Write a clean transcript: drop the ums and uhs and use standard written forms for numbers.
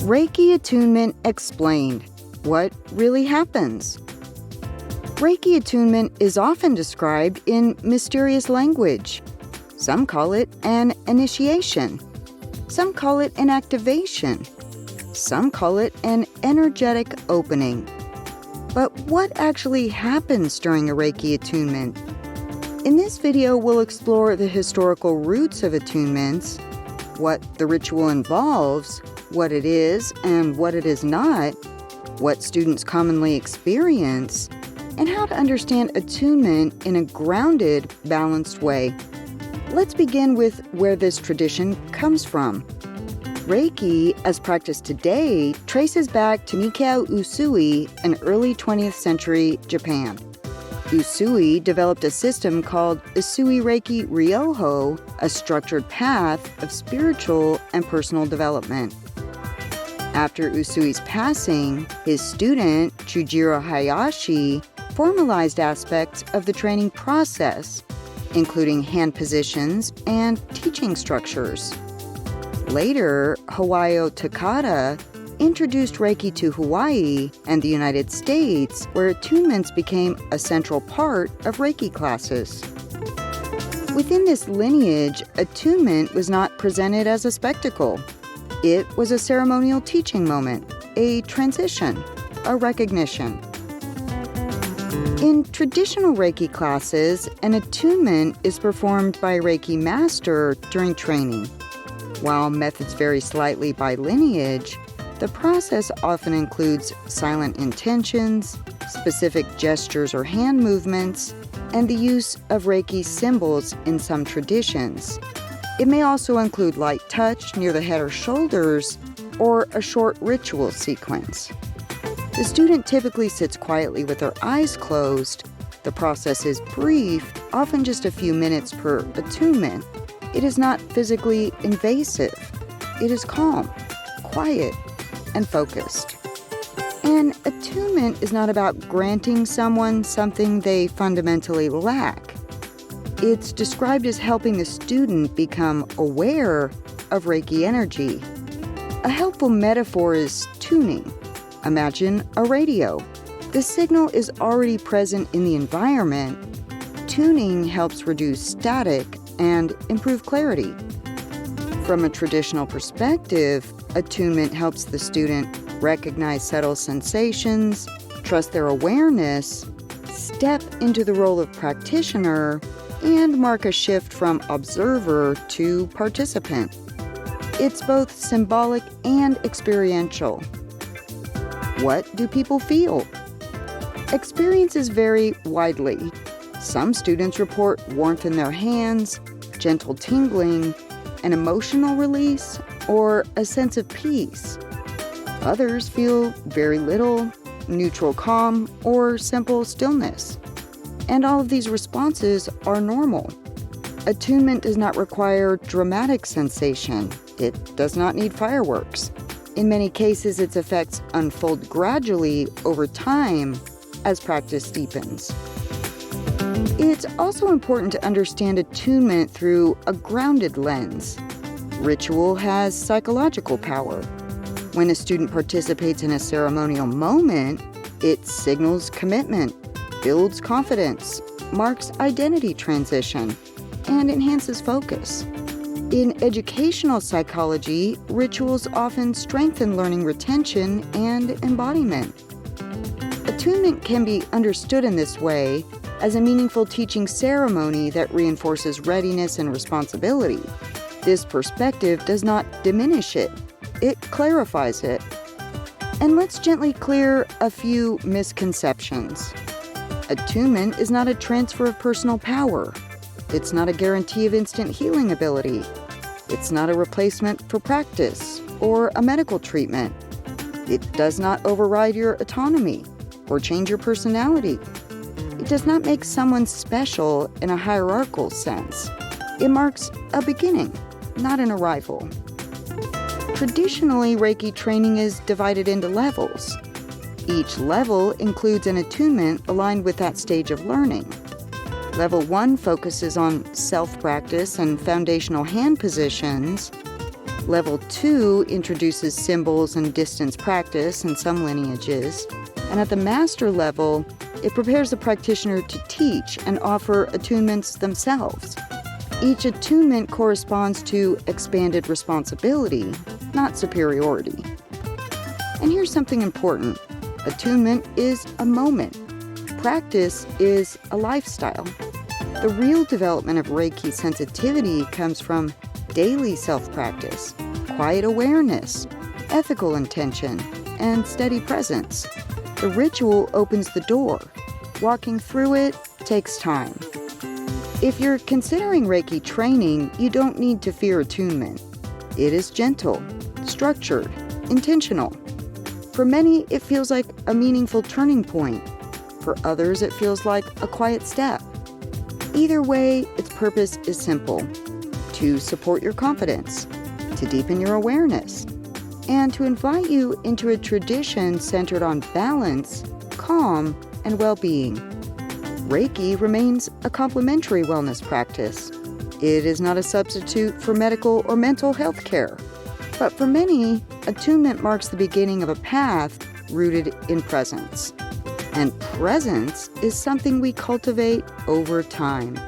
Reiki Attunement Explained. What really happens? Reiki Attunement is often described in mysterious language. Some call it an initiation. Some call it an activation. Some call it an energetic opening. But what actually happens during a Reiki attunement? In this video, we'll explore the historical roots of attunements, what the ritual involves, what it is and what it is not, what students commonly experience, and how to understand attunement in a grounded, balanced way. Let's begin with where this tradition comes from. Reiki, as practiced today, traces back to Mikao Usui in early 20th century Japan. Usui developed a system called Usui Reiki Ryoho, a structured path of spiritual and personal development. After Usui's passing, his student, Chujiro Hayashi, formalized aspects of the training process, including hand positions and teaching structures. Later, Hawayo Takata introduced Reiki to Hawaii and the United States, where attunements became a central part of Reiki classes. Within this lineage, attunement was not presented as a spectacle. It was a ceremonial teaching moment, a transition, a recognition. In traditional Reiki classes, an attunement is performed by a Reiki master during training. While methods vary slightly by lineage, the process often includes silent intentions, specific gestures or hand movements, and the use of Reiki symbols in some traditions. It may also include light touch near the head or shoulders, or a short ritual sequence. The student typically sits quietly with their eyes closed. The process is brief, often just a few minutes per attunement. It is not physically invasive. It is calm, quiet, and focused. An attunement is not about granting someone something they fundamentally lack. It's described as helping the student become aware of Reiki energy. A helpful metaphor is tuning. Imagine a radio. The signal is already present in the environment. Tuning helps reduce static and improve clarity. From a traditional perspective, attunement helps the student recognize subtle sensations, trust their awareness, step into the role of practitioner, and mark a shift from observer to participant. It's both symbolic and experiential. What do people feel? Experiences vary widely. Some students report warmth in their hands, gentle tingling, an emotional release, or a sense of peace. Others feel very little, neutral calm, or simple stillness. And all of these responses are normal. Attunement does not require dramatic sensation. It does not need fireworks. In many cases, its effects unfold gradually over time as practice deepens. It's also important to understand attunement through a grounded lens. Ritual has psychological power. When a student participates in a ceremonial moment, it signals commitment, builds confidence, marks identity transition, and enhances focus. In educational psychology, rituals often strengthen learning retention and embodiment. Attunement can be understood in this way as a meaningful teaching ceremony that reinforces readiness and responsibility. This perspective does not diminish it, it clarifies it. And let's gently clear a few misconceptions. Attunement is not a transfer of personal power. It's not a guarantee of instant healing ability. It's not a replacement for practice or a medical treatment. It does not override your autonomy or change your personality. It does not make someone special in a hierarchical sense. It marks a beginning, not an arrival. Traditionally, Reiki training is divided into levels. Each level includes an attunement aligned with that stage of learning. Level 1 focuses on self-practice and foundational hand positions. Level 2 introduces symbols and distance practice in some lineages. And at the master level, it prepares the practitioner to teach and offer attunements themselves. Each attunement corresponds to expanded responsibility, not superiority. And here's something important. Attunement is a moment. Practice is a lifestyle. The real development of Reiki sensitivity comes from daily self-practice, quiet awareness, ethical intention, and steady presence. The ritual opens the door. Walking through it takes time. If you're considering Reiki training, you don't need to fear attunement. It is gentle, structured, intentional. For many, it feels like a meaningful turning point. For others, it feels like a quiet step. Either way, its purpose is simple: to support your confidence, to deepen your awareness, and to invite you into a tradition centered on balance, calm, and well-being. Reiki remains a complementary wellness practice. It is not a substitute for medical or mental health care. But for many, attunement marks the beginning of a path rooted in presence. And presence is something we cultivate over time.